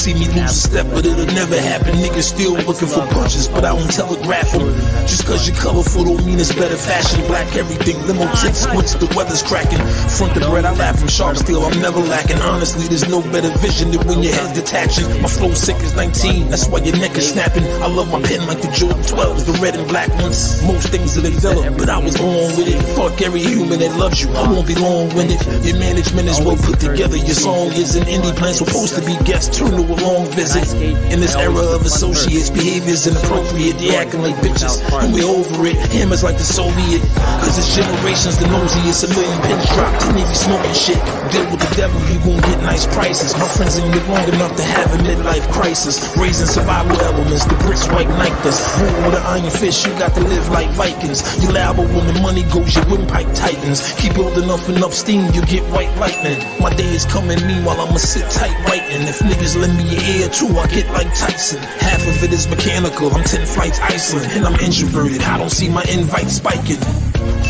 see me lose a step, but it'll never happen. Niggas still looking for punches, but I don't telegraph them. Just cause you're colorful don't mean it's better fashion. Black everything, limo tits, squints, the weather's cracking. Front the bread, I laugh from sharp steel, I'm never lacking. Honestly, there's no better vision than when your head's detaching. My flow sick is 19, that's why your neck is snapping. I love my pen like the Jordan 12s, the red and black ones. Most things are developed, but I was born with it. Fuck every human that loves you, I won't be long-winded. Your management is well put together, your song is an indie plan supposed to be guests, turn to a long visit. In this era of associates, behavior's inappropriate, they acting like bitches, and we over it. Hammers like the Soviet, cause this generation's the nosiest. A million pins dropped, and they be smoking shit. Deal with the devil, you gon' get nice prices. My friends ain't live long enough to have a midlife crisis. Raising survival elements, the bricks white Nike us. Rule with an iron fist, you got to live like Vikings. You liable when the money goes, your windpipe tightens. Keep building up enough steam, you get white lightning. My day is coming, meanwhile I'ma sit tight writing. If niggas lend me your ear too, I get like Tyson. Half of it is mechanical, I'm 10 flights Iceland. And I'm introverted, I don't see my invite spiking.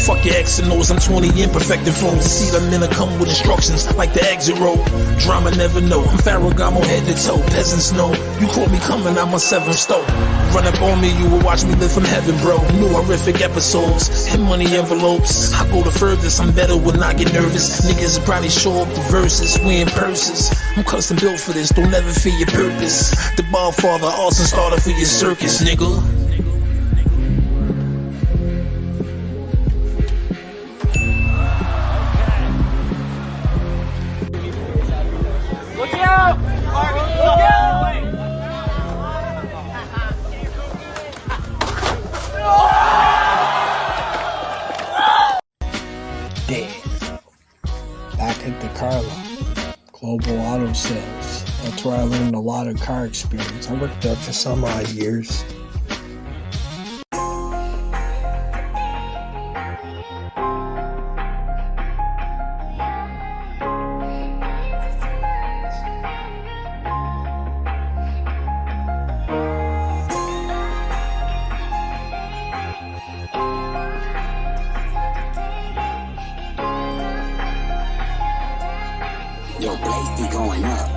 Fuck your X and O's, I'm 20 imperfecting phones. See them in a come with instructions like the exit road. Drama never know, I'm Ferragamo head to toe. Peasants know, you caught me coming out my 7th stove. Run up on me, you will watch me live from heaven, bro. New horrific episodes and money envelopes. I go the furthest, I'm better when I get nervous. Niggas probably show up the verses, we in purses. I'm custom built for this, don't ever fear your purpose. The Ballfather, Austin starter for your circus, nigga. Back at the carlot, global auto sales. That's where I learned a lot of car experience. I worked there for some odd years. Your place be going up.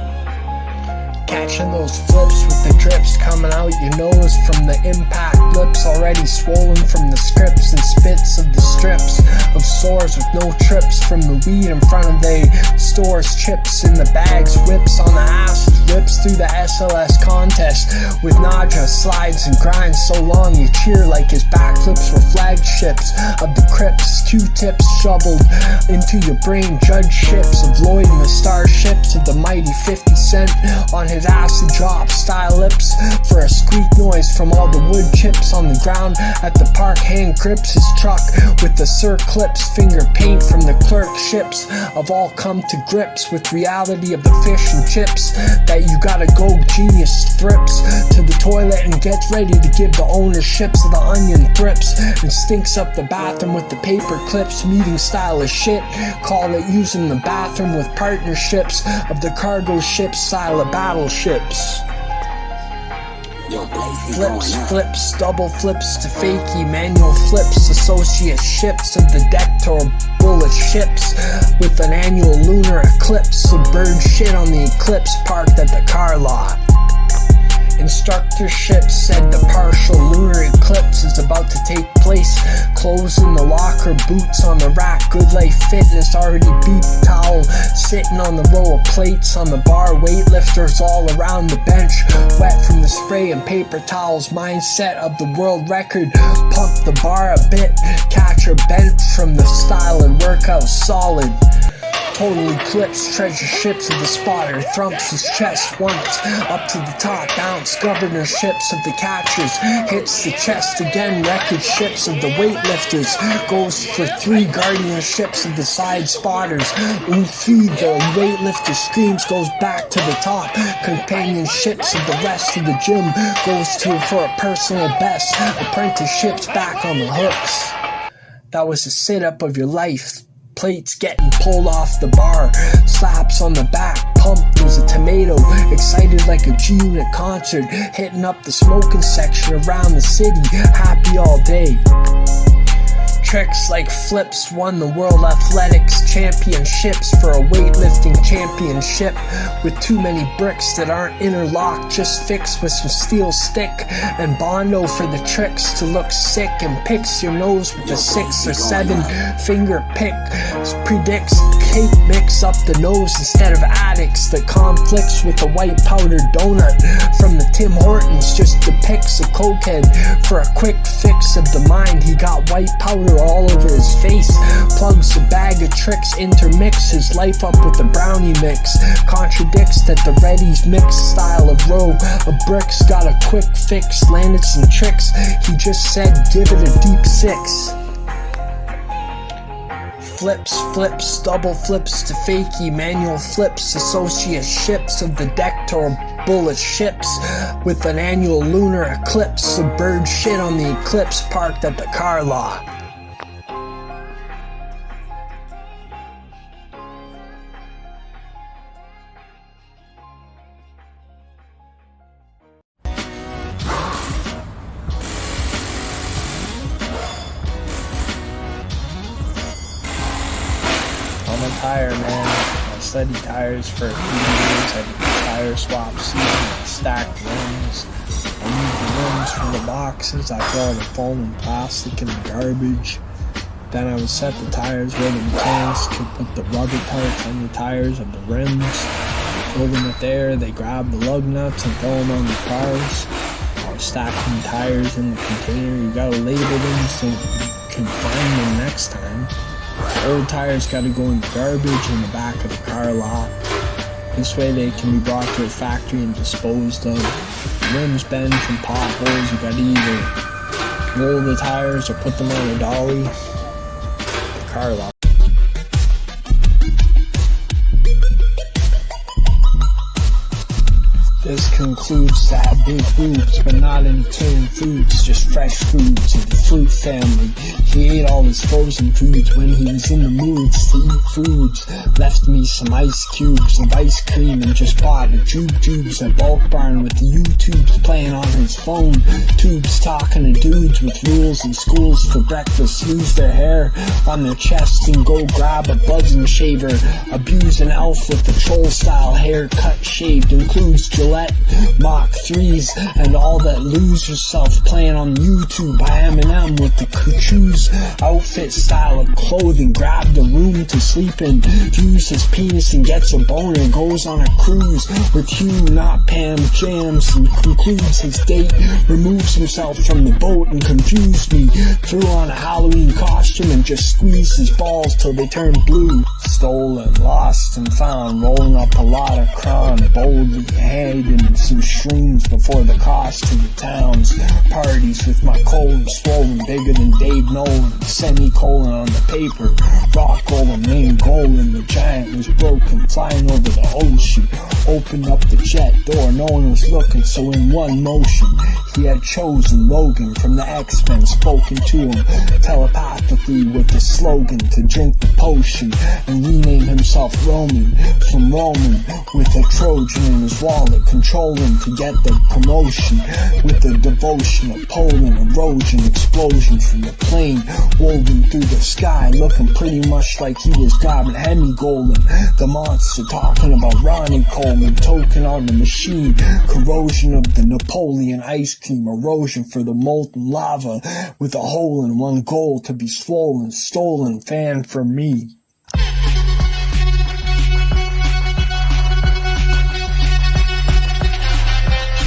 Catching those flips with the drips coming out your nose from the impact lips, already swollen from the scripts and spits of the strips of sores with no trips from the weed in front of they stores. Chips in the bags, whips on the asses, rips through the SLS contest with nausea, slides and grinds so long you cheer like his backflips were flagships of the Crips. Q-tips shoveled into your brain, judge ships of Lloyd and the starships of the mighty 50 Cent on his acid drop style lips for a squeak noise from all the wood chips on the ground at the park. Hand grips his truck with the Sir Clips, finger paint from the clerkships of all come to grips with reality of the fish and chips that you gotta go genius thrips to the toilet and gets ready to give the ownerships of the onion thrips and stinks up the bathroom with the paper clips. Meeting style of shit, call it using the bathroom with partnerships of the cargo ships style of battleships. Flips, flips, double flips to fakey, manual flips, associate ships of the deck to bullet ships with an annual lunar eclipse. The bird shit on the eclipse parked at the car lot. Instructorship said the partial lunar eclipse is about to take place. Clothes in the locker, boots on the rack, good life fitness already beat towel sitting on the row of plates on the bar, weightlifters all around the bench, wet from the spray and paper towels. Mindset of the world record, pump the bar a bit, catcher bent from the style and workout solid. Total eclipse, treasure ships of the spotter, thumps his chest once, up to the top, bounce, governorships of the catchers, hits the chest again, record ships of the weightlifters, goes for 3 guardianships of the side spotters, feed the weightlifter screams, goes back to the top, companionships of the rest of the gym, goes to for a personal best, apprenticeships back on the hooks. That was a sit-up of your life. Plates getting pulled off the bar, slaps on the back, pumped was a tomato, excited like a G-Unit concert, hitting up the smoking section around the city, happy all day. tricks like flips, won the World Athletics Championships for a weightlifting championship with too many bricks that aren't interlocked, just fixed with some steel stick and Bondo for the tricks to look sick, and picks your nose with a 6 or 7 finger pick, predicts cake mix up the nose instead of addicts, that conflicts with a white powdered donut from the Tim Hortons, just depicts a cokehead for a quick fix of the mind. He got white powder all over his face, plugs a bag of tricks, intermix his life up with a brownie mix, contradicts that the Reddy's mixed style of row of bricks got a quick fix, landed some tricks, he just said give it a deep 6. Flips, double flips to fakey, manual flips, associate ships of the deck to bullet ships with an annual lunar eclipse, a bird shit on the eclipse parked at the carlot. I'm a tire man. I studied tires for a few years. I did tire swap season, I stacked rims. I moved the rims from the boxes. I threw all the foam and plastic in the garbage. Then I would set the tires where the mechanics could put the rubber parts on the tires of the rims. Throw them up there, they grab the lug nuts and throw them on the cars. I was stacking tires in the container. You gotta label them so you can find them next time. Old tires gotta go in the garbage in the back of the car lot. This way they can be brought to a factory and disposed of. Rims bend from potholes, you gotta either roll the tires or put them on a dolly. The car lot. This concludes to have big boobs, but not any canned foods, just fresh foods of the fruit family. He ate all his frozen foods when he was in the moods to eat foods. Left me some ice cubes of ice cream and just bought a tubes at Bulk Barn with the YouTubes playing on his phone. Tubes talking to dudes with rules and schools for breakfast. Lose their hair on their chest and go grab a buzzing shaver. Abuse an elf with the troll style haircut shaved. Includes Gillette Mach 3s and all that. Lose yourself playing on YouTube by Eminem with the Kuchu's outfit style of clothing. Grab the room to sleep in, views his penis and gets a boner. Goes on a cruise with Hugh, not Pam Jams, and concludes his date. Removes himself from the boat and confused me. Threw on a Halloween costume and just squeezed his balls till they turned blue. Stolen, lost and found, rolling up a lot of crown, boldly handing some shrooms before the cost to the towns. Parties with my colon swollen, bigger than Dave Nolan. Semicolon on the paper, rock golem, main golem. The giant was broken, flying over the ocean. Opened up the jet door, no one was looking, so in one motion he had chosen Logan from the X-Men, spoken to him telepathically with the slogan to drink the potion and rename himself Roman from Roman, with a Trojan in his wallet, controlling to get the promotion with the devotion of Poland. Erosion, explosion from the plane woven through the sky, looking pretty much like he was grabbing Hemi-Golem. The monster talking about Ronnie Coleman, token on the machine, corrosion of the Napoleon ice cream, erosion for the molten lava with a hole in one goal to be swollen, stolen, fan for me.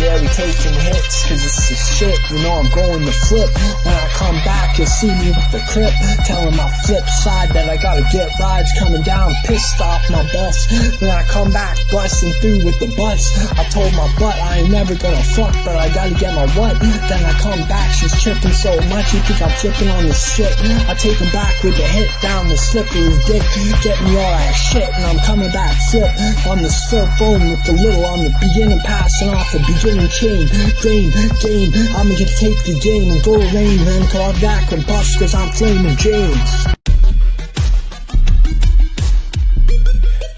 Yeah, we taking hits, cause it's the shit, you know I'm going to flip. When I come back, you'll see me with the clip, telling my flip side that I gotta get rides, coming down, pissed off my best. When I come back, busting through with the butts, I told my butt I ain't never gonna fuck, but I gotta get my what. Then I come back, she's tripping so much, you think I'm flipping on the shit. I take him back with a hit down the slippery dick, get me all that shit, and I'm coming back flip on the flip phone with the little on the beginning, passing off the beginning chain, game, I'm gonna take the game and go rain, then call back and bust cause I'm Flamin James.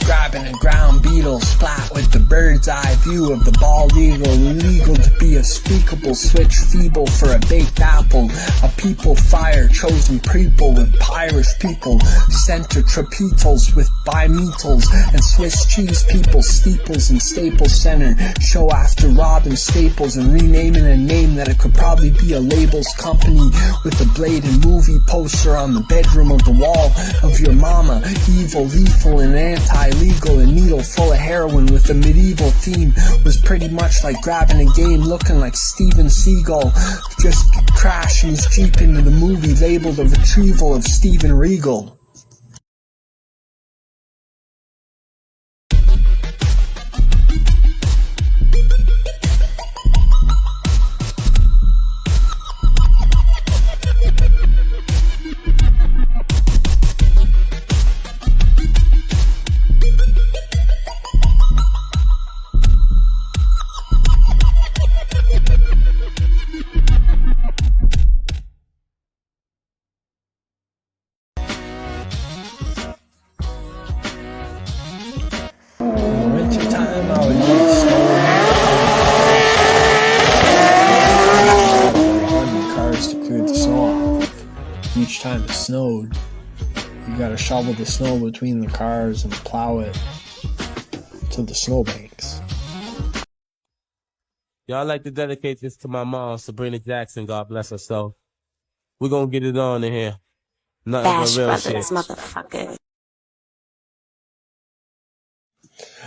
Grabbing a ground beetle, splat with the bird. bird's eye view of the bald eagle, illegal to be a speakable switch, feeble for a baked apple, a people fire, chosen people with Irish people, center trapetals with bimetals, and Swiss cheese people, steeples and Staples Center, show after robbing Staples and renaming a name that it could probably be a labels company, with a blade and movie poster on the bedroom of the wall of your mama, evil, lethal, and anti-legal, a needle full of heroin with a medieval theme, was pretty much like grabbing a game looking like Steven Seagal, just crashing his Jeep into the movie labeled a retrieval of Steven Regal. Each time it snowed, you gotta shovel the snow between the cars and plow it to the snowbanks. Y'all like to dedicate this to my mom, Sabrina Jackson, God bless her soul. We're gonna get it on in here. Nothing Bash but real Brothers, shit. motherfucker.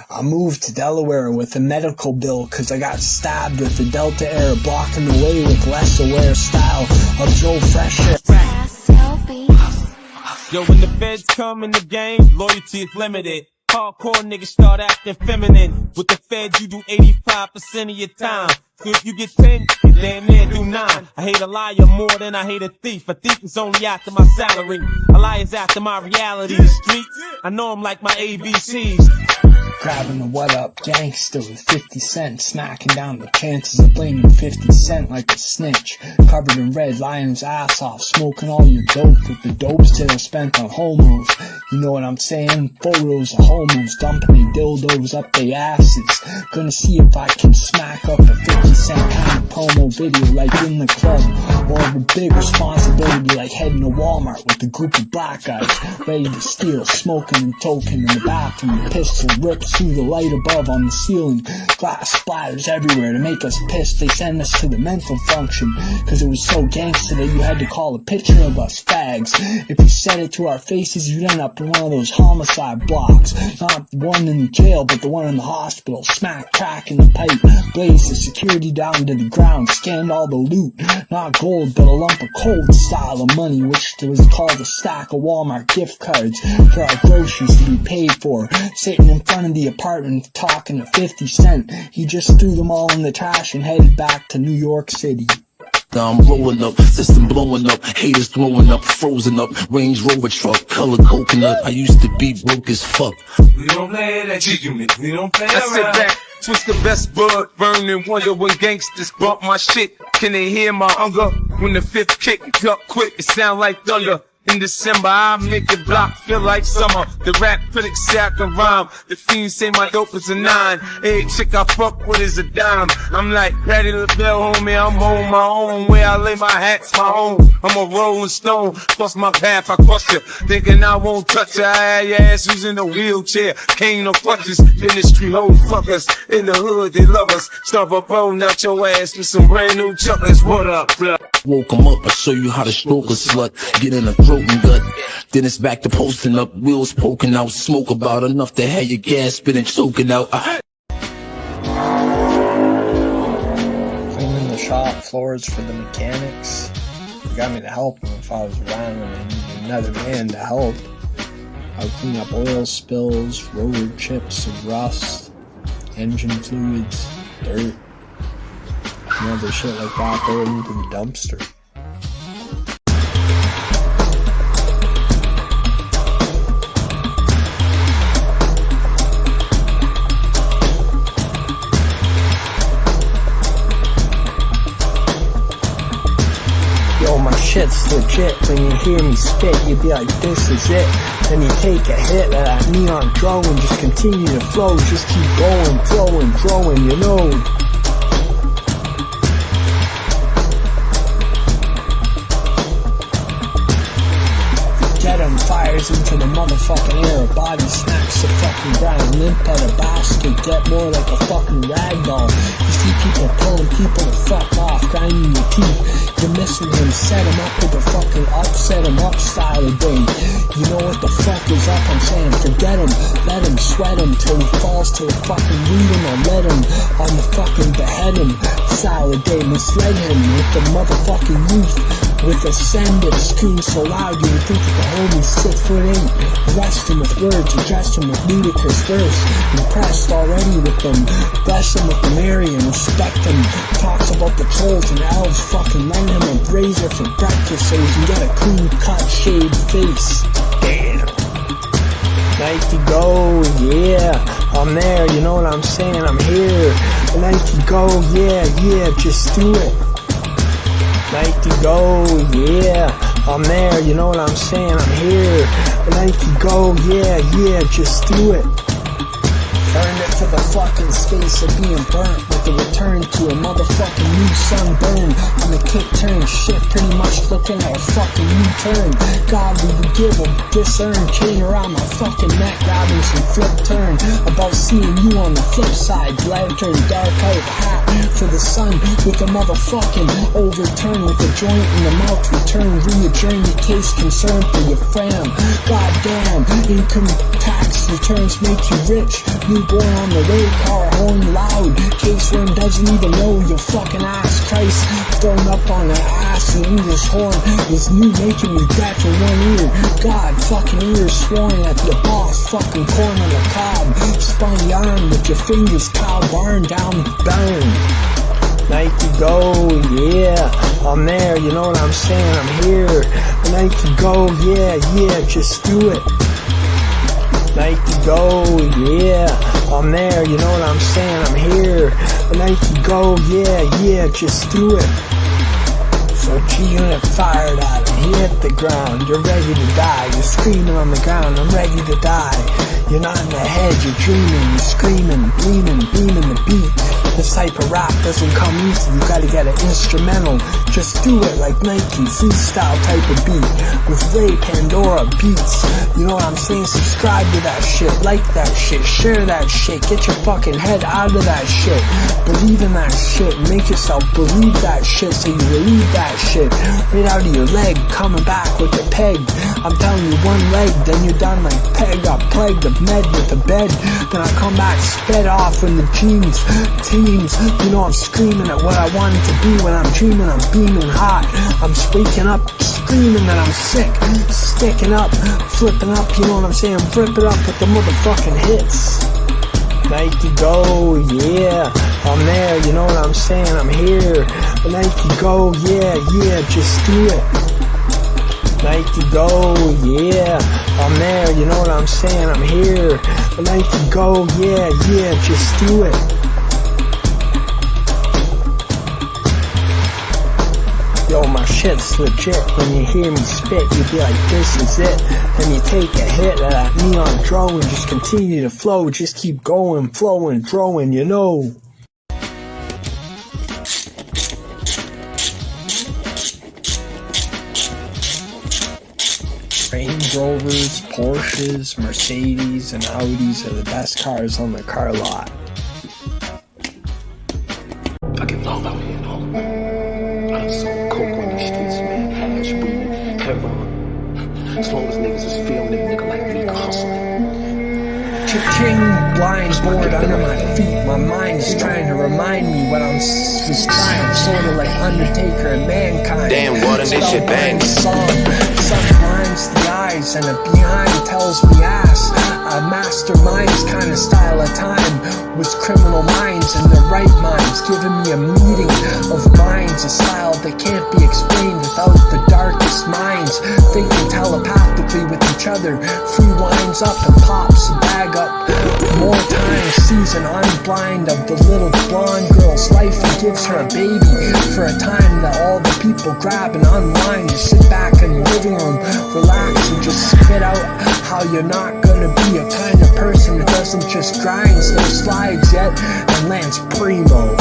I moved to Delaware with a medical bill cause I got stabbed with the Delta Air, blocking the way with less aware style of Joe Fresher. Yo, when the feds come in the game, loyalty is limited. Hardcore niggas start acting feminine. With the feds, you do 85% of your time. So if you get 10, you damn near do 9. I hate a liar more than I hate a thief. A thief is only after my salary. A liar's after my reality. The streets, I know them like my ABCs. Grabbing a what up gangster with 50 cents, smacking down the chances of blaming 50 Cent like a snitch. Covered in red, lying his ass off, smoking all your dope with the dopes that are spent on homos. You know what I'm saying? Photos of homos dumping their dildos up their asses. Gonna see if I can smack up a 50 Cent kind of promo video like in the club. Or of a big responsibility like heading to Walmart with a group of black guys ready to steal, smoking and toking in the bathroom. Pistol rips through the light above on the ceiling. Glass splatters everywhere to make us pissed. They send us to the mental function cause it was so gangster that you had to call a picture of us fags. If you said it to our faces, you'd end up in one of those homicide blocks. Not the one in the jail, but the one in the hospital. Smack, crack in the pipe, blaze the security down to the ground, scanned all the loot. Not gold, but a lump of cold style of money, which was called a stack of Walmart gift cards for our groceries to be paid for. Sitting in front of the apartment talking to 50 Cent. He just threw them all in the trash and headed back to New York City. Now I'm rolling up, system blowing up, haters throwing up, frozen up, Range Rover truck, color coconut. I used to be broke as fuck. We don't play that chicken meat, we don't play around. I sit back, twist the best bud, burn and wonder when gangsters bump my shit. Can they hear my hunger? When the fifth kick up quick, it sound like thunder. In December, I make the block feel like summer. The rap critics say I can rhyme. The fiends say my dope is a 9. Every chick I fuck with is a dime. I'm like Patty LaBelle, homie, I'm on my own. Where I lay my hat's my own. I'm a rolling stone, plus my path I cross you. Thinking I won't touch you. I had your ass who's in a wheelchair. Cane no clutches, industry old fuckers. In the hood, they love us. Start up blowing out your ass with some brand new chocolates. What up, bro? Woke 'em up, I show you how to stroke a slut. Get in a throat and gut. Then it's back to posting up, wheels poking out, smoke about enough to have your gas spit and choking out. Cleaning the shop floors for the mechanics. They got me to help them if I was around and I needed another man to help. I would clean up oil spills, rotor chips and rust, engine fluids, dirt, and other shit like that going into the dumpster. my shit's legit. When you hear me spit, you be like, this is it. Then you take a hit of that neon drone and just continue to flow. Just keep going, flowing, growing, you know. Get 'em, fires into the motherfucking air. Body smacks the fucking ground. Limp at a basket, get more like a fucking ragdoll. You see people pulling people the fuck off, grinding your teeth. You're missing him, set him up with a fucking upset him up style of day. You know what the fuck is up, I'm saying forget him, let him sweat him till he falls to the fucking read him or let him on the fucking behead him style of day. Misled him with the motherfucking youth. With ascendant scream so loud you would think that the homie's 6'8". Arrest him with words, address him with ludicrous verse. Impressed already with them, bless him with the Mary and respect him. Talks about the trolls and elves, fucking lend him a razor for breakfast so he can get a clean cut shaved face. Damn. Nike go, yeah, I'm there, you know what I'm saying, I'm here. Nike go, yeah, just do it. Nike go, yeah, I'm there, you know what I'm saying, I'm here. Nike go, yeah, just do it. Earned it for the fucking space of being burnt with the return to a motherfucking new sunburn. On the kick turn, shit pretty much looking at a fucking U-turn. God, we would give a discern chain around my fucking neck, grabbing some flip turn. About seeing you on the flip side, lantern, dark out hat for the sun with a motherfucking overturn with a joint in the mouth, return, readjourn your case concern for your fam. Goddamn, income tax returns make you rich. Newborn on the way, car horn loud. Case room doesn't even know your fucking ass. Christ thrown up on an ass. The English horn is new, making you deaf in one ear. God fucking ears sworn at your boss. Fucking corn on the cob. Spun yarn with your fingers, cow barn down burn. Nike go, yeah, I'm there, you know what I'm saying, I'm here. Nike go, yeah, just do it. Nike go, yeah, I'm there, you know what I'm saying, I'm here. Nike go, yeah, just do it. So G-Unit fired at him, he hit the ground, you're ready to die. You're screaming on the ground, I'm ready to die. You're not in the head, you're dreaming, you're screaming, gleaming, beaming the beat. This type of rap doesn't come easy, you gotta get an instrumental. Just do it like Nike, freestyle type of beat. With Ray Pandora beats, you know what I'm saying? Subscribe to that shit, like that shit, share that shit. Get your fucking head out of that shit. Believe in that shit, make yourself believe that shit so you relieve that shit. Right out of your leg, coming back with the peg. I'm telling you, one leg, then you're done like peg. Got plagued of med with the bed. Then I come back, sped off in the jeans. Teams, you know I'm screaming at what I wanted to be. When I'm dreaming, I'm beaming hot. I'm waking up, screaming that I'm sick. Sticking up, flipping up, you know what I'm saying? Rip it up with the motherfucking hits. Nike go, yeah, I'm there, you know what I'm saying, I'm here. Nike go, yeah, just do it. Nike go, yeah, I'm there, you know what I'm saying, I'm here. Nike go, yeah, just do it. Yo, my shit's legit. When you hear me spit, you be like, this is it. Then you take a hit of that neon drone and just continue to flow. Just keep going, flowing, throwing, you know. Range Rovers, Porsches, Mercedes, and Audis are the best cars on the car lot. Fucking love out here, you know. I sold coke on the streets, man. Hash, weed, heroin. As long as niggas is feeling it, nigga like me can hustle. Cha-ching, blind board under my feet. My mind is trying to remind me what I was trying, sort of like Undertaker and Mankind. Damn, Gordon, this shit bang. Sun blinds the eyes and a behind tells me ass. A mastermind's kind of style of time with criminal minds and the right minds, giving me a meeting of minds, a style that can't be explained without the darkest minds, thinking telepathically with the each other, free winds up and pops the bag up. More times sees an unblind of the little blonde girl's life and gives her a baby for a time that all the people grab and unwind. You sit back in the living room, relax and just spit out how you're not gonna be a kind of person that doesn't just grinds, no slides yet, and lands primo.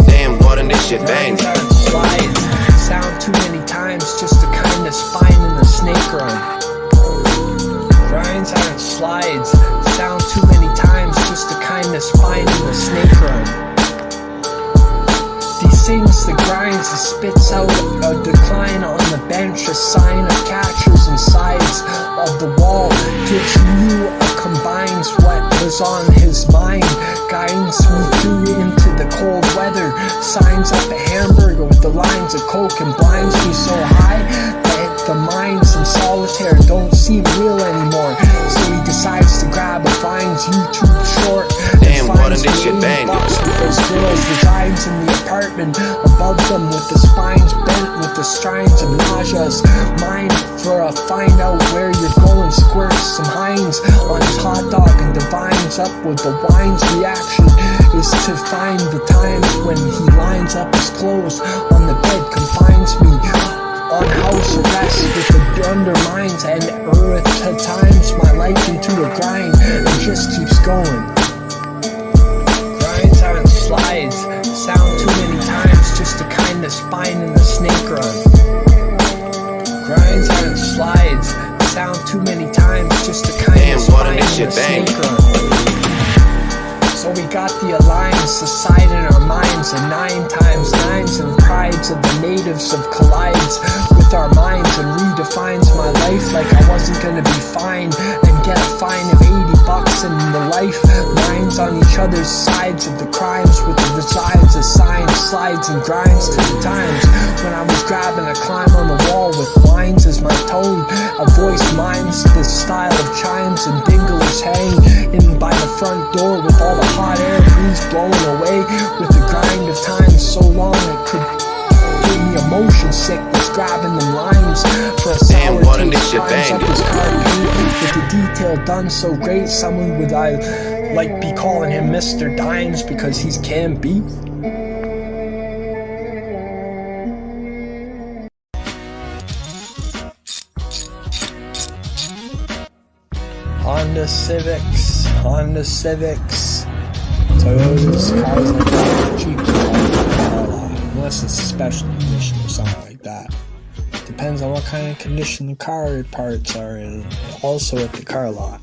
Damn, water, this shit bang. Slides, sound too many times just to kind of spine in the snake run. Grinds aren't slides, sound too many times just to kind of spine in the snake run. He sings the grinds and spits out a decline on the bench, a sign of catchers and sides of the wall. Gives you a combines what was on his mind, guides me through into the cold weather, signs up a hamburger with the lines of coke and blinds me so high that the minds in solitaire don't seem real anymore. So he decides to grab a Vine's YouTube short and finds the box with those girls, resides in the apartment above them with the spines bent with the strines of nausea's mind for a find out where you're going, squirts some Heinz on his hot dog and divines up with the wine's reaction is to find the times when he lines up his clothes on the bed, confines me on house arrest with the undermines and at times my life into a grind and just keeps going. Grinds aren't slides, sound too many times just to kind of spine in the snake run. Grinds aren't slides, sound too many times just to kind of spine in the snake run. So we got the alliance, the side in our minds, and 9 times 9s and prides of the natives of collides with our minds and redefines my life like I wasn't gonna be fine and get a fine of $80 in the life. Minds on each other's sides of the crimes with the resides of signs, slides and grinds to the times when I was grabbing a climb on the wall with lines as my tone. A voice mimes the style of chimes and dinglers hang in by the front door with all the hot air breeze blowing away with the grind of time so long it could give me a motion sickness grabbing them lines for a sour taste climbs up his car paint with the detail done so great someone would I like be calling him Mr. Dimes because he's can be. Honda Civics, Toyotas, cars like that, cheap carlot, unless it's a special condition or something like that. Depends on what kind of condition the car parts are in, also at the car lot.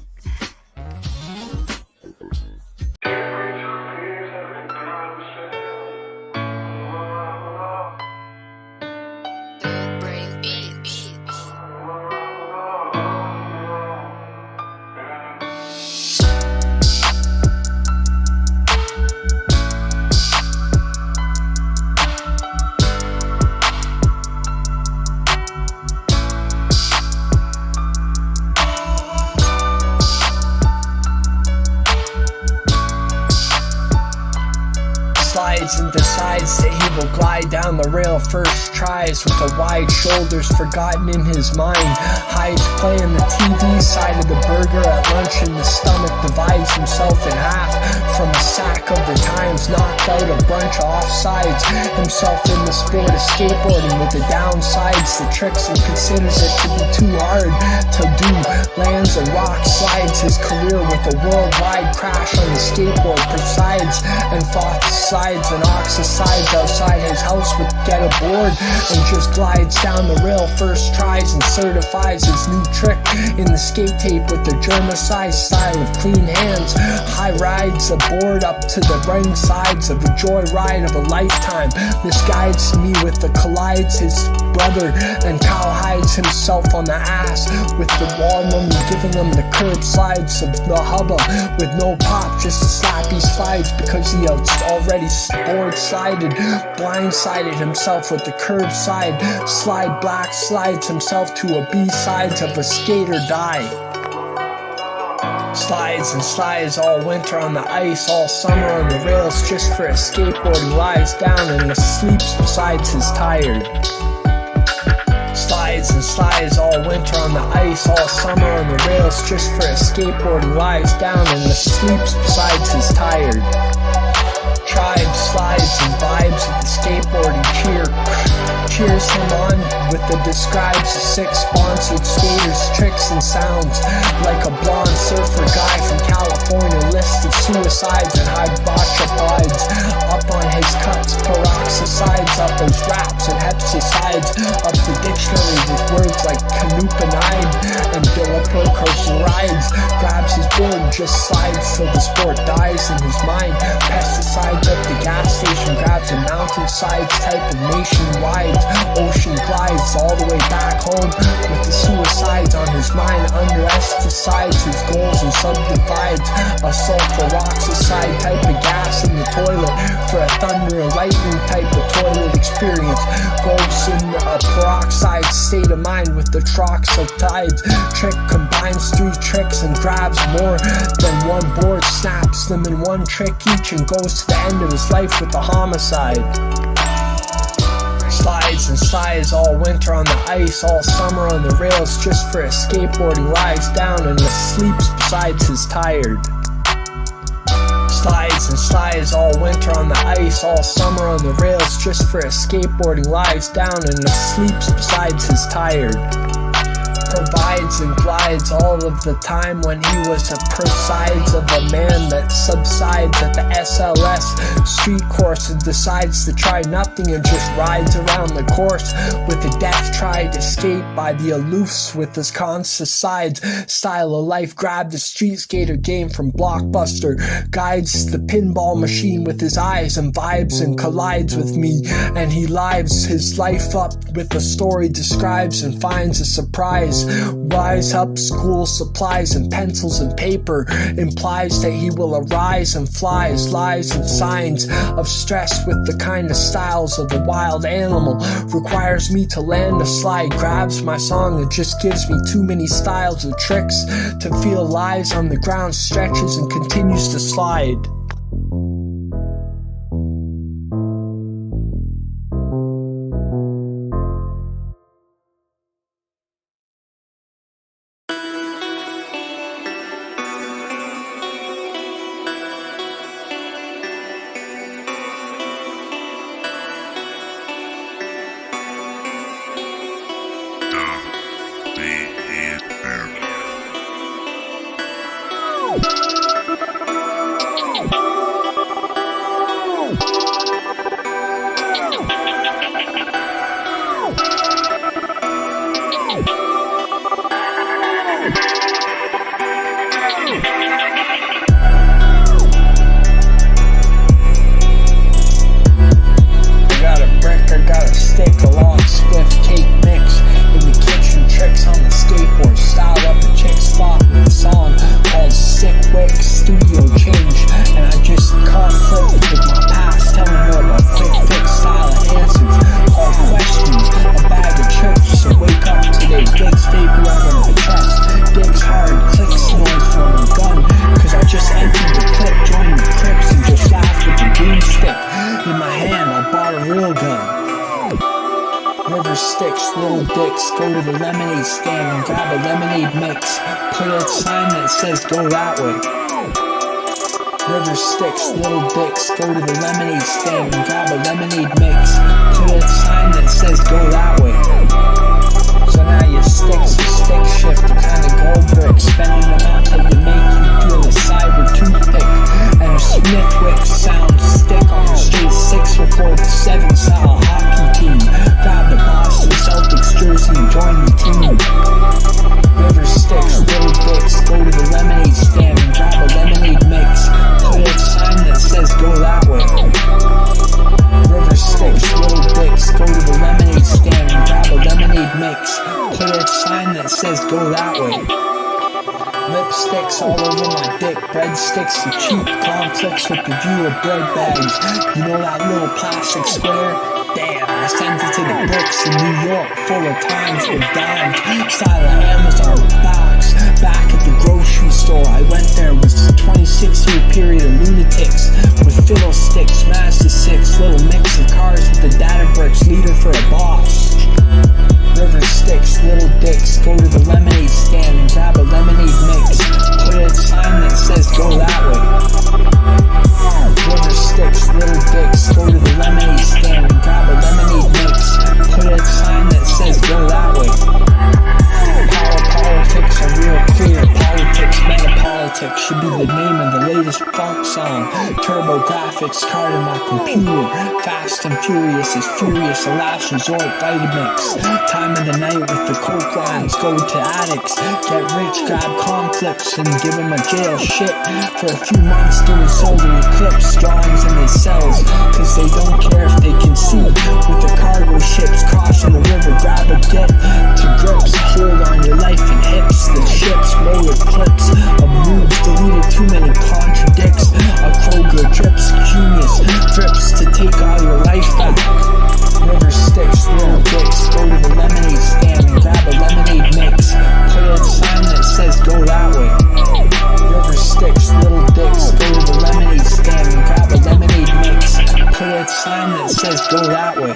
And decides that he will glide down the rail first tries with the wide shoulders forgotten in his mind, hides playing the TV side of the burger at lunch and the stomach divides himself in half from a sack of the times, knocked out a bunch of offsides himself in the sport of skateboarding with the downsides, the tricks, and considers it to be too hard to do, lands and rock slides his career with a worldwide crash on the skateboard, presides and fought sides and oxicides outside his house with get aboard and just glides down the rail first tries and certifies his new trick in the skate tape with the germicide style of clean hands, high rides aboard up to the ring sides of a joyride of a lifetime, misguides me with the collides his brother and cowhides himself on the ass with the wall woman giving him the curb slides of the hubba with no pop, just a slappy slides because he already board-sided, blindsided himself with the curbside slide, black slides himself to a B-sides of a skate or die. Slides and slides all winter on the ice, all summer on the rails just for a skateboard. He lies down and sleeps besides his tired. Slides and slides slides all winter on the ice, all summer on the rails just for a skateboard. He lies down and sleeps beside his tired tribe, slides and vibes with the skateboarding cheers him on with the describes the 6 sponsored skaters, tricks and sounds like a blonde surfer guy from California. List of suicides and hibacha pods up on his cuts, peroxicides up his raps and hepsicides up the dictionary with words like canopanide and rides. Grabs his board, just slides till the sport dies in his mind. Pesticides up the gas station, grabs a mountainside type of nationwide. Ocean glides all the way back home with the suicides on his mind. Underestimates his goals and subdivides a sulfur oxide type of gas in the toilet for a thunder and lightning type of toilet experience. Goes in a peroxide state of mind with the troxotides. Trick combines 3 tricks and grabs more than 1 board, snaps them in 1 trick each and goes to the end of his life with a homicide. Slides and slides all winter on the ice, all summer on the rails just for a skateboard. He lies down and sleeps beside his tired. Slides and slides all winter on the ice, all summer on the rails just for a skateboard. He lies down and sleeps beside his tired. Provides and glides all of the time when he was a presides of a man that subsides at the SLS street course and decides to try nothing and just rides around the course with a death tried to escape by the aloofs with his conscious sides. Style of life, grabbed the street skater game from Blockbuster, guides the pinball machine with his eyes and vibes and collides with me, and he lives his life up with a story, describes and finds a surprise. Rise up, school supplies and pencils and paper, implies that he will arise and flies, lies and signs of stress with the kind of styles of a wild animal, requires me to land a slide, grabs my song and just gives me too many styles of tricks to feel lies on the ground, stretches and continues to slide. Little dicks, go to the lemonade stand and grab a lemonade mix. Put a sign that says go that way. River sticks, little dicks, go to the lemonade stand and grab a lemonade mix. Put a sign that says go that way. So now your sticks, the stick shift, the kind of gold brick, spending the amount that you make you feel a cyber toothpick. And a Smithwick sound stick on the straight 6 before the 7 style hockey team. Grab the Boston Celtics jersey and join the team. River sticks, little dicks, go to the lemonade stand and grab a lemonade mix. Put a sign that says go that way. River sticks, little dicks, go to the lemonade stand and grab a lemonade mix. Put a sign that says go that way. Lipsticks all over my dick, breadsticks and cheap conflicts with the view of bread bags. You know that little plastic square? Damn, I sent it to the bricks in New York, full of times with dimes. Style of Amazon box. Back at the grocery store, I went there with a 26-year period of lunatics with fiddlesticks, Mazda 6, little mix of cars with the data bricks, leader for a boss. River sticks, little dick, mix. Go to the lemonade stand and grab a lemonade mix. Put a sign that says go that way. River Styx, little dicks. Go to the lemonade stand and grab a lemonade mix. Put a sign that says go that way. Politics are real clear. Politics, metapolitics should be the name of the latest funk song. Turbo graphics card in my computer. Fast and furious is furious. A last resort Vitamix. Time of the night with the coke lines. Go to addicts. Get rich, grab conflicts and give them a jail shit for a few months doing solar eclipse drawings in their cells. Cause they don't care if they can see. With the cargo ships crossing the river, grab a get to grips. Hold on your life and hips. The ship's motor clips of moves deleted, too many contradicts. A Kroger drips, genius drips to take all your life back. River Styx, little dicks. Go to the lemonade stand and grab a lemonade mix. Put a sign that says go that way. River Styx, little dicks. Go to the lemonade stand and grab a lemonade mix. Put a sign that says go that way.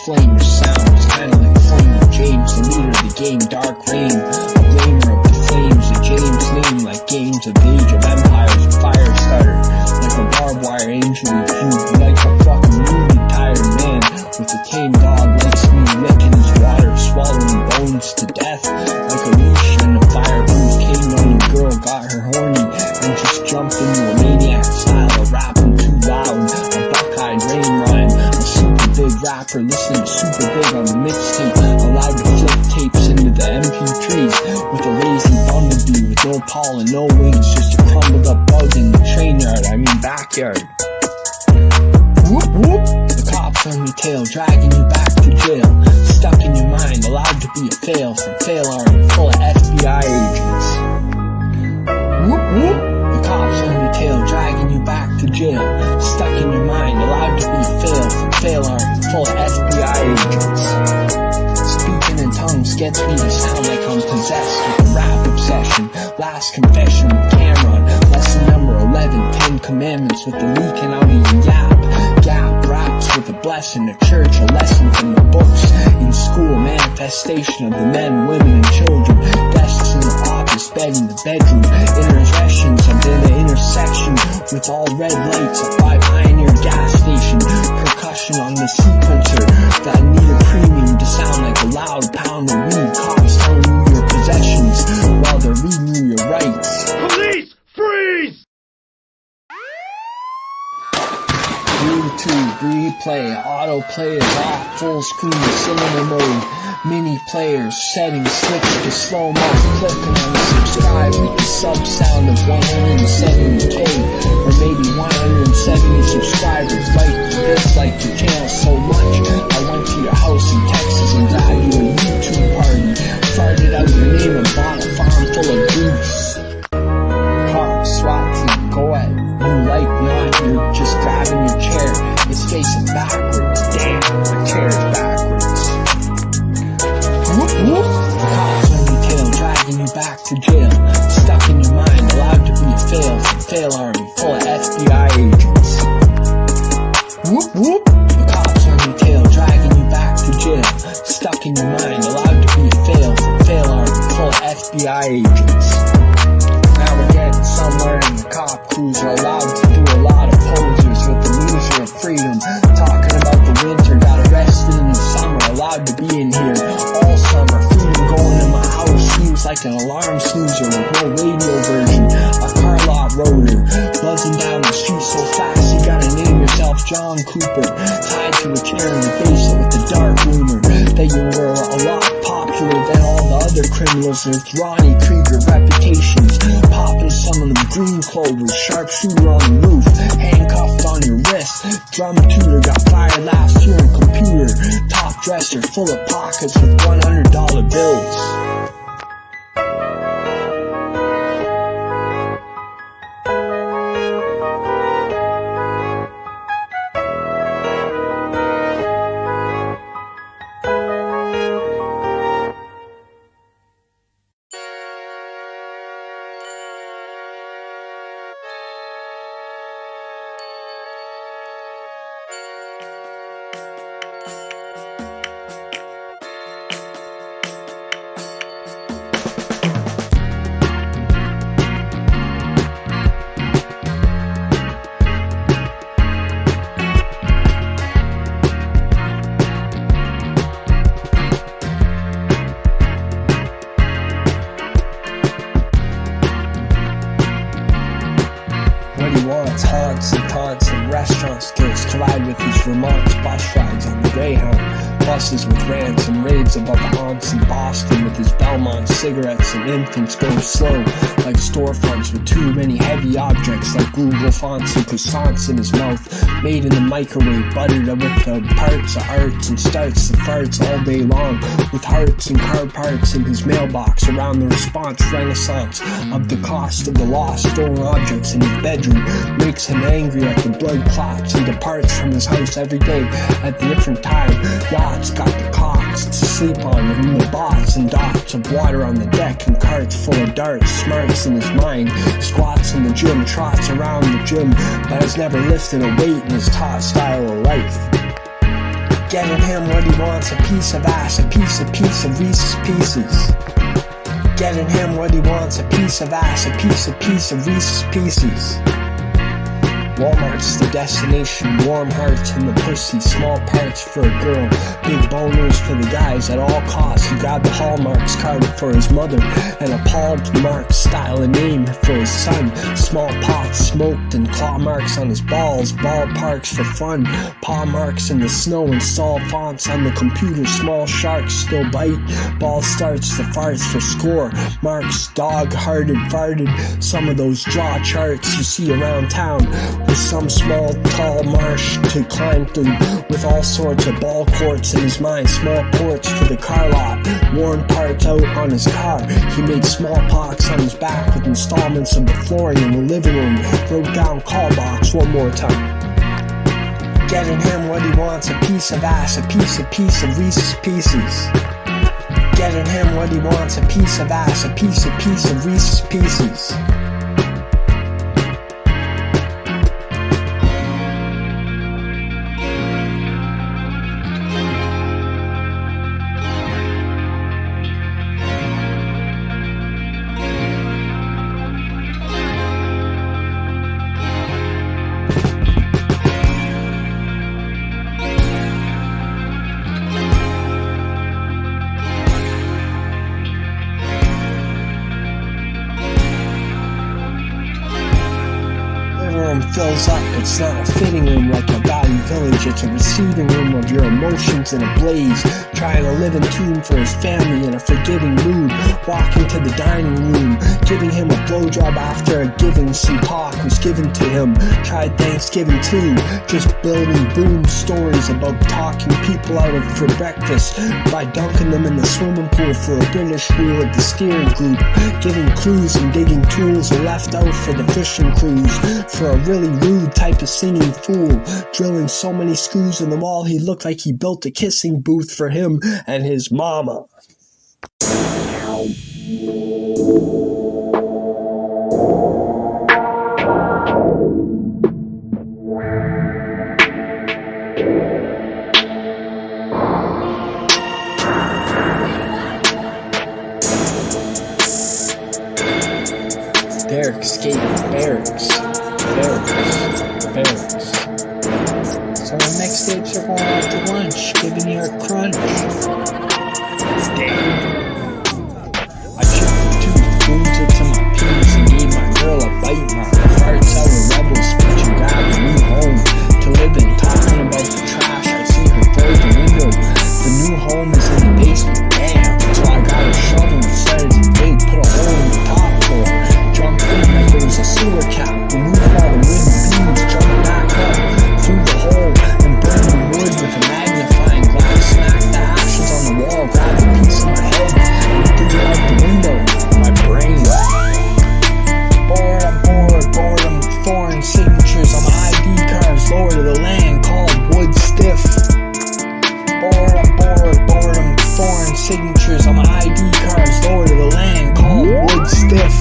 Flamin sounds kinda like Flamin James, the leader of the game, Dark Reign, a blamer of the flames, a James name like games of Age of Empires, a fire starter, like a barbed wire angel viewed, like a fucking movie tired man, with a tame dog likes me licking his water, swallowing bones to death, like a leash and a fireproof cane on a girl, got her horny, and just jumped into a maniac style of rapping too loud, a buck-eyed rain rhyme, a super big rapper listening super big on the mixtape, allowed to flip tapes into the MP3s with a lazy bumblebee with no pollen, no wings, just a crumbled up bug in the train yard, I mean backyard. Whoop whoop, the cops on your tail, dragging you back to jail, stuck in your mind, allowed to be a fail from fail army full of FBI agents. Whoop whoop, the cops on your tail, dragging you back to jail, stuck in your mind, allowed to be a fail from fail army full of FBI agents. Speaking in tongues gets me to sound like I'm possessed with a rap obsession. Last confession with Cameron, lesson number 11, 10 commandments with the leaking out of your yap. Gap raps with a blessing, a church, a lesson from the books. In school, manifestation of the men, women, and children. Desks in the office, bed in the bedroom. Intersections of the intersection with all red lights. A 5 Pioneer gas station. Percussion on the sequencer that need a premium to sound like a loud pound of weed. Cops telling you your possessions while they're reading you your rights. Police, freeze! YouTube, replay, autoplay is off, full screen, cylinder mode, mini players, settings, switch to slow-mo, clicking on the subscribe with the sub sound of 170k, or maybe 170 subscribers, like you dislike your channel so much, I went to your house in Texas and grabbed you a YouTube party, farted out your name and bought a farm full of goose. Cops, SWAT team, go ahead. You like not, you're just grabbing your chair, it's facing backwards, damn, the chair's backwards. Whoop whoop, the cops on your tail, dragging you back to jail, stuck in your mind. fail army full of FBI agents. Whoop whoop, the cops on your tail, dragging you back to jail. Stuck in your mind, allowed to be a fail army full of FBI agents. Now we're getting somewhere and the cop crews are allowed to do a lot of posers with the illusion of freedom. Talking about the winter, got arrested in the summer, allowed to be in here all summer. Freedom going in my house seems like an alarm snoozer with no radio version. A carlot rotor, buzzing down the street so fast you gotta name yourself John Cooper. Tied to a chair in the basement with the dark rumor that you were a lot popular than all the other criminals with Ronnie Krieger reputations. Popping some of them green clovers, sharpshooter on the roof, handcuffed on your wrist. Drum tutor got fired last year in computer. Top dresser full of pockets with $100 bills. What he wants, haunts and taunts and restaurant skills collide with his Vermont's bus rides on the Greyhound. Buses with rants and raves about the haunts in Boston with his Belmont cigarettes, and infants go slow like storefronts with too many heavy objects like Google fonts and croissants in his mouth. Made in the microwave, buttered with the parts of arts, and starts the farts all day long with hearts and car parts in his mailbox around the response renaissance of the cost of the lost stolen objects in his bedroom. Makes him angry at the blood clots and departs from his house every day at a different time. Yachts got the cots to sleep on and the bots and dots of water on the deck and carts full of darts. Smarts in his mind, squats in the gym, trots around the gym, but has never lifted a weight in his taught style of life. Getting him what he wants, a piece of ass, a piece of Reese's Pieces. Getting him what he wants, a piece of ass, a piece of Reese's Pieces. Walmart's the destination, warm hearts in the pussy, small parts for a girl, big boners for the guys at all costs. He grabbed the Hallmarks card for his mother and a Paul Mark style of name for his son. Small pots smoked and claw marks on his balls, ballparks for fun, paw marks in the snow, install fonts on the computer, small sharks still bite, ball starts the farts for score, marks dog-hearted farted, some of those draw charts you see around town, with some small tall marsh to climb through, with all sorts of ball courts in his mind, small porch for the car lot, worn parts out on his car. He made smallpox on his back with installments of the flooring in the living room, wrote down call box one more time. Getting him what he wants, a piece of ass, a piece of Reese's Pieces. Getting him what he wants, a piece of ass, a piece of Reese's Pieces. Fills up, it's not a fitting room like a value village, it's a receiving room of your emotions in a blaze, trying to live in tune for his family in a forgiving mood, walking to the dining room, giving him a blowjob after a giving, some talk was given to him, tried Thanksgiving too, just building boom stories about talking people out of for breakfast, by dunking them in the swimming pool for a British rule of the steering group, giving clues and digging tools are left out for the fishing cruise, for a really rude type of singing fool, drilling so many screws in the wall he looked like he built a kissing booth for him and his mama. Barracks, skate, barracks. So my mixtapes are going out to lunch, giving you a crunch. Damn. I chipped the tooth, glued it to my penis, and gave my girl a bite mark. Farts out a rebel speech and grabbed a new home to live in. Talking about the trash, I see her through the window. The new home is in the basement, damn. So I got a shovel and started to dig, put a hole in the top floor. Jumped in like it was a sewer cap, removed all the wooden beams, jumped back up through the hole and burned the wood with a magnifying glass. Smacked the ashes on the wall, grabbed a piece of my head and threw it out the window. My brain. Boredom, foreign signatures on my ID cards, lower to the land, called wood stiff. Boredom, foreign signatures on my ID cards, lower to the land, called wood stiff.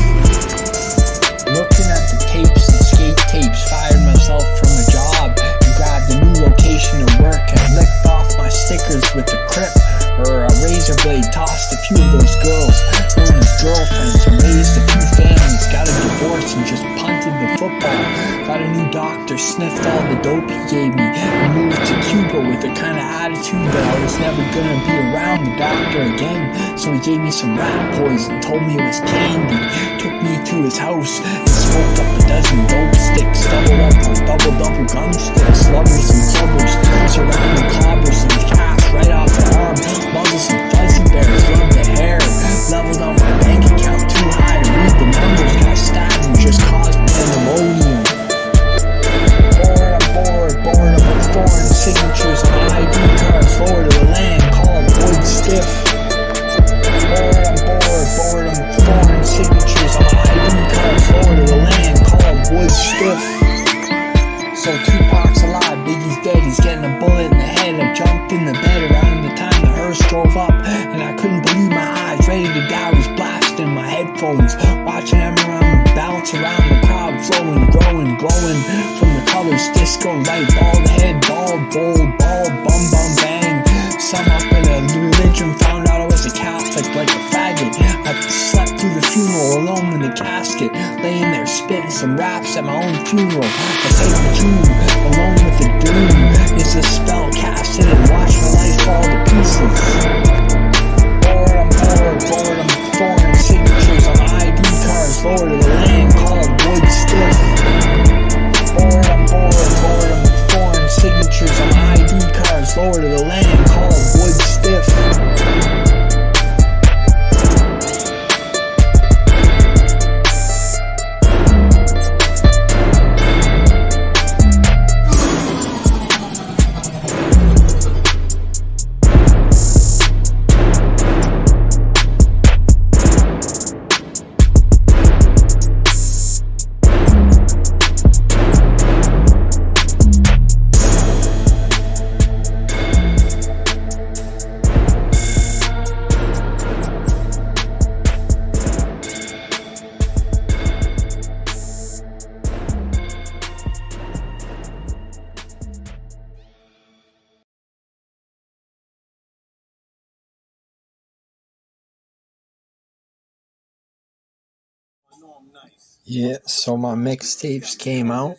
Looking at the tapes and skate tapes, fired myself from a job and grabbed a new location to work and licked off my stickers with a crip or a razor blade, tossed a few of those girls known as girlfriends, and raised a few families, got a divorce and just punted the football. Got a new doctor, sniffed all the dope he gave me, and moved to Cuba with a kind of attitude that I was never gonna be around the doctor again. So he gave me some rat poison, told me it was candy, took me to his house and smoked up a dozen dope sticks, doubled up with double gun sticks, lovers and clubbers, surrounding clobbers and cash right off the arm, muzzles and fuzzy bears, loved the hair, leveled out my bank account too high to read the numbers, got stabbed and just caused pandemonium. Boredom with foreign signatures on ID cards, lower to the land, called wood stiff. Boredom, foreign signatures on ID cards, lower to the land, called wood stiff. So Tupac's alive, Biggie's dead, he's getting a bullet in the head. I jumped in the bed around the time the hearse drove up, and I couldn't believe my eyes, ready to die, was blasting my headphones, watching Eminem bounce around the crowd, flowing, growing, glowing from the colors, disco light, bald head, bald, bold, bald, bum bum bang. Some up in a religion found out I was a Catholic like a faggot. I slept through the funeral alone in the casket, laying there spitting some raps at my own funeral. I take the tomb, alone with the doom. It's a spell casted and watch my life fall to pieces. Boredom, foreign signatures on ID cards, lower to the land, called wood stiff. Boredom, foreign signatures on ID cards, lower to the land, called wood stiff. Yeah, so my mixtapes came out.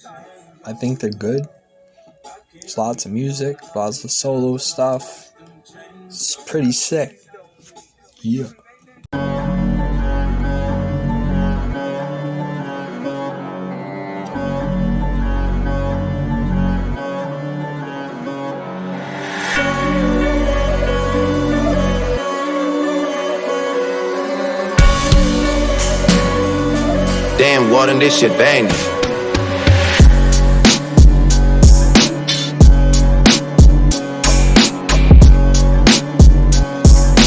I think they're good. There's lots of music, lots of solo stuff. It's pretty sick. Yeah. Damn, Warden, this shit banging.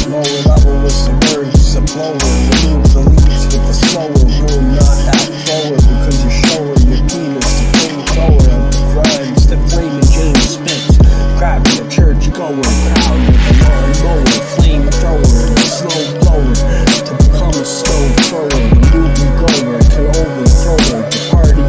Lower level with some birds, some blower. Remove the leaves with the slower. You're not that thrower because you're showing your penis to flamethrower of the rhymes that Flamin James spits. Grabbing a church goer, crowd with a lawnmower, flamethrower, and a slow blower to become a stove thrower. The movie goer could overthrow her. The party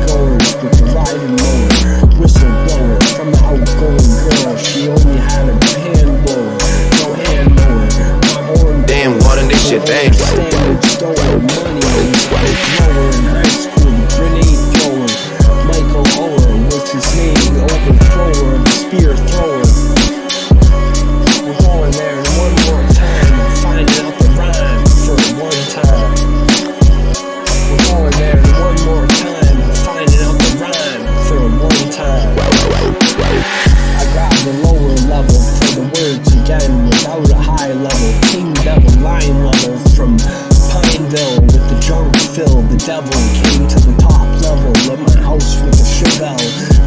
junk filled. The devil came to the top level of my house with a Chevelle.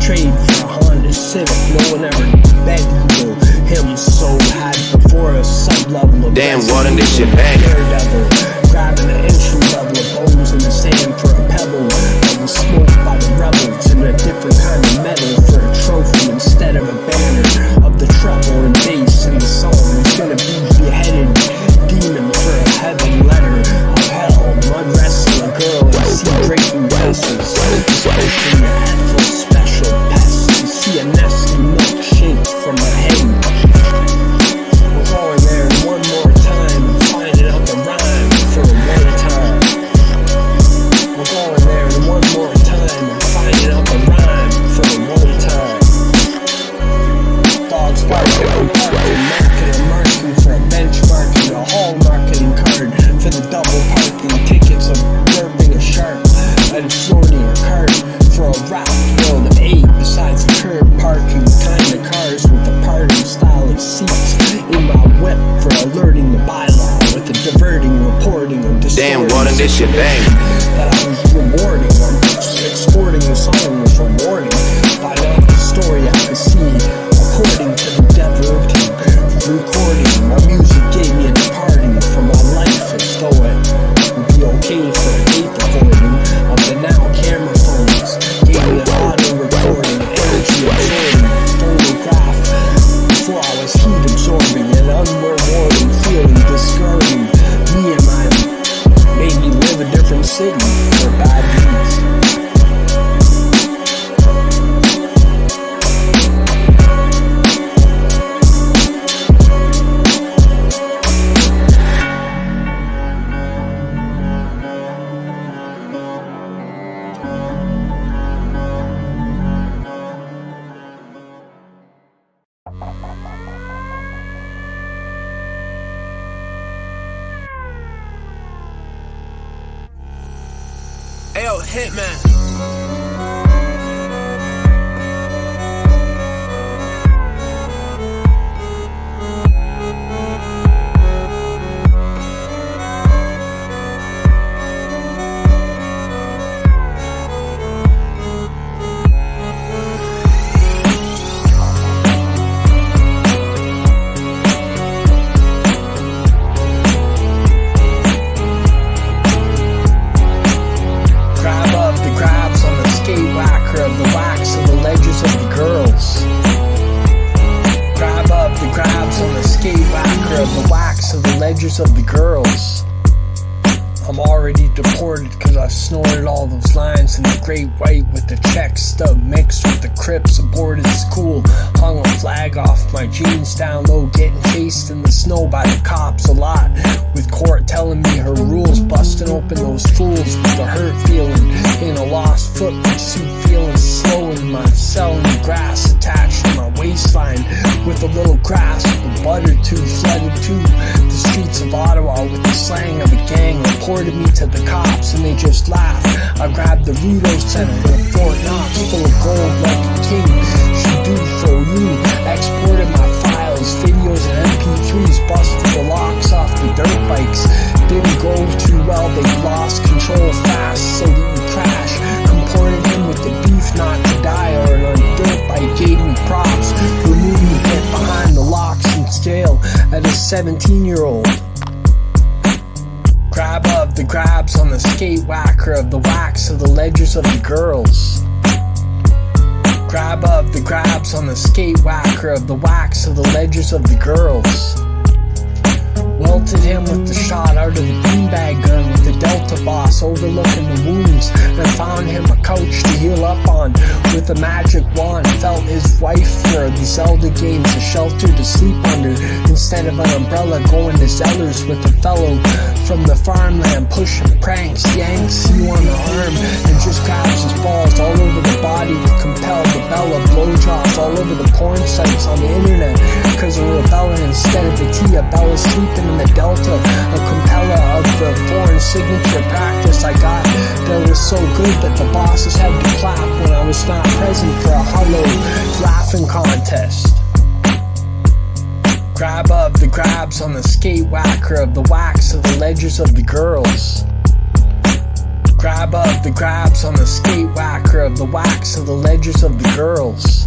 Trade for a Honda Civic, no one ever begged him, so had before a sub-level of damn, water, this shit bang. Daredevil, grabbing an entry level of bones in the sand for a pebble that was smoked by the rebels in a different kind of metal for a trophy instead of a banner of the treble and bass in the song. Was gonna be beheaded demon for a heaven letter of hell, mud wrestling girl and sea breaking vessels, especially a head full special pests to see a nasty milkshake from my head. We're going there one more time and finding out the rhyme for a one time. We're going there one more time and finding out the rhyme for a one time. Dogs barking, marking and marking for a benchmarking, a hall marketing card for the double parking tickets of burping a shark and snorting a cart for a rap world of 8 besides the curb parking kind of cars with a party style of seats in my whip for alerting the bylaw with a diverting reporting of damn, water, this shit bang. that I was rewarding. I'm exporting the song was rewarding by not the story I could see according to the diverting recording. My music gave me a departing from my life as though it would be okay for a tape recording of the now camera phones. Gave me an auto recording, energy absorbing photograph before I was heat absorbing and unrewarding, feeling discouraging. Me and my made me live a different city for bad deeds. Ayo, Hitman. Of the girls. I'm already deported cause I snorted all those lines in the great white with the check stub mixed with the Crips aborted school. Hung a flag off my jeans down low, getting chased in the snow by the cops a lot, with court telling me her rules, busting open those fools with a hurt feeling in a lost foot pursuit, feeling slow in my cell in the grass attached to my waistline with a little grasp of butter tooth flooded to the streets of Ottawa with the slang of a gang. Reported me to the cops and they just laughed. I grabbed the Rudo Center with 4 knots full of gold like a king should do for you. Exported my files, videos and MP3s, busted the locks off the dirt bikes. Didn't go too well, they lost control fast so that you crash. Comported him with the beef not to die or an dirt bike gave me props. Removed me get behind the locks in jail at a 17-year-old. Grab of the grabs on the skate whacker of the wax of the ledgers of the girls. Grab of the grabs on the skate whacker of the wax of the ledgers of the girls. Welted him with the shot out of the beanbag gun with the Delta boss overlooking the wounds, and found him a couch to heal up on with a magic wand. Felt his wife for the Zelda games, a shelter to sleep under instead of an umbrella. Going to Zellers with a fellow from the farmland, pushing pranks, yanks you on the arm and just grabs his balls all over the body to compel the Bella blowjobs all over the porn sites on the internet. Cause of Rebella instead of the Tia, Bella sleeping in the Delta, a compeller of the foreign signature practice I got that was so good that the bosses had to clap when I was not present for a hollow laughing contest. Grab of the grabs on the skate whacker of the wax of the ledgers of the girls. Grab up the grabs on the skate whacker of the wax of the ledgers of the girls.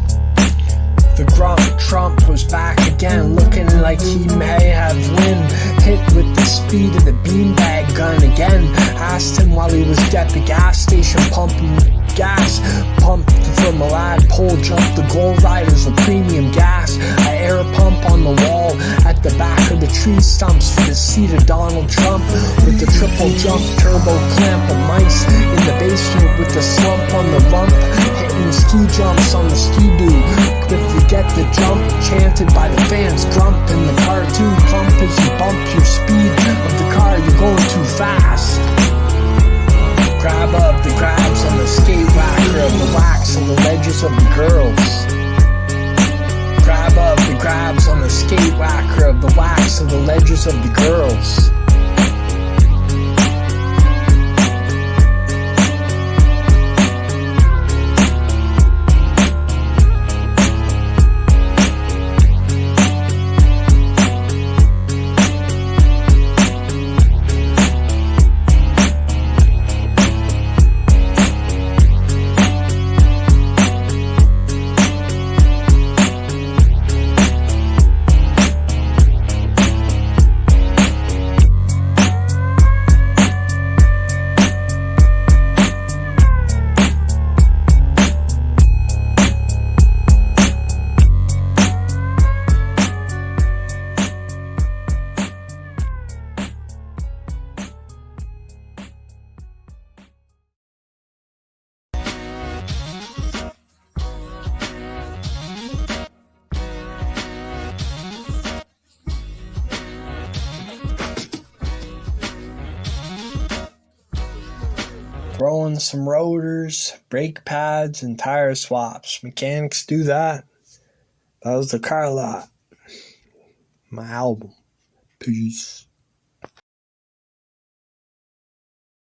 The grunk Trump was back again, looking like he may have win. Hit with the speed of the beanbag gun again. Asked him while he was at the gas station pumping gas. Pumped from a lad pole, jumped the gold riders with premium gas. I air pump on the wall at the back of the tree stumps for the seat of Donald Trump. With the triple jump turbo clamp of mice in the basement with the slump on the rump. Hitting ski jumps on the ski-doo. Quickly get the jump chanted by the fans. Grump in the cartoon pump as you bump your speed of the car, you're going too fast. Grab up the grabs on the skate whacker of the wax of the ledgers of the girls. Grab up the grabs on the skate whacker of the wax of the ledgers of the girls. Throwing some rotors, brake pads, and tire swaps. Mechanics do that. That was the Carlot. My album. Peace.